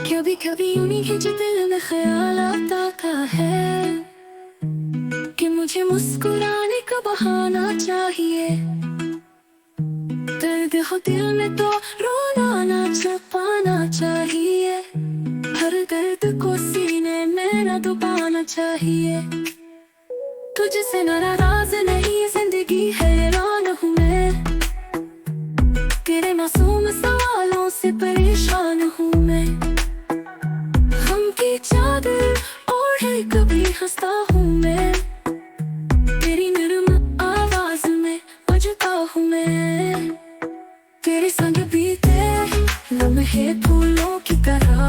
कभी कभी उन्हीं के दिल में ख्याल आता है कि मुझे मुस्कुराने का बहाना चाहिए। दर्द हो दिल में तो रोना ना छुपाना चाहिए। हर दर्द को सीने में न दबाना चाहिए। तुझसे नाराज नहीं, जिंदगी हैरान हूँ मैं। तेरे मासूम सवालों से परेशान हूँ मैं। गम की चादर ओढ़े कभी हंसता हूँ मैं। तेरी नरम आवाज में बजता हूँ मैं। तेरे संग बीते लम्हे फूलों की तरह,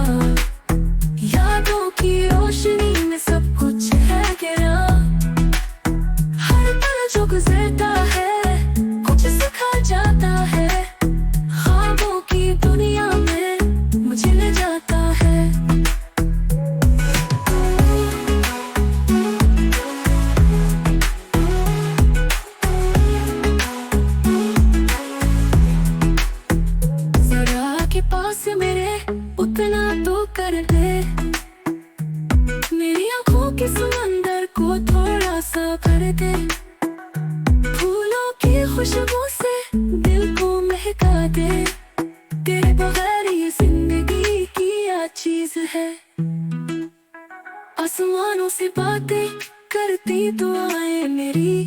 यादों की रोशनी में सब कुछ है गिरा। हर पल जो गुजरता है कुछ सिखा जाता है। ख्वाबों की दुनिया में मुझे ले जाता है। जरा के पास मेरे उतना तो कर दे। मेरी आंखों के समंदर को थोड़ा सा भर दे। फूलों की खुशबू से दिल को महका दे। तेरे बगैर ये जिंदगी क्या चीज है। आसमानों से बातें करती दुआएं मेरी,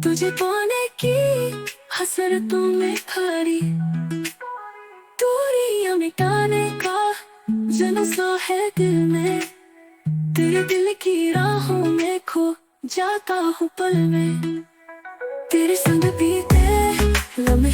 तुझे पाने की हसरतों में भरी। दूरियां मिटाने का जलसा है दिल में। तेरे दिल की राहों में खो जाता हूँ पल में। तेरे संग बीते लम्हे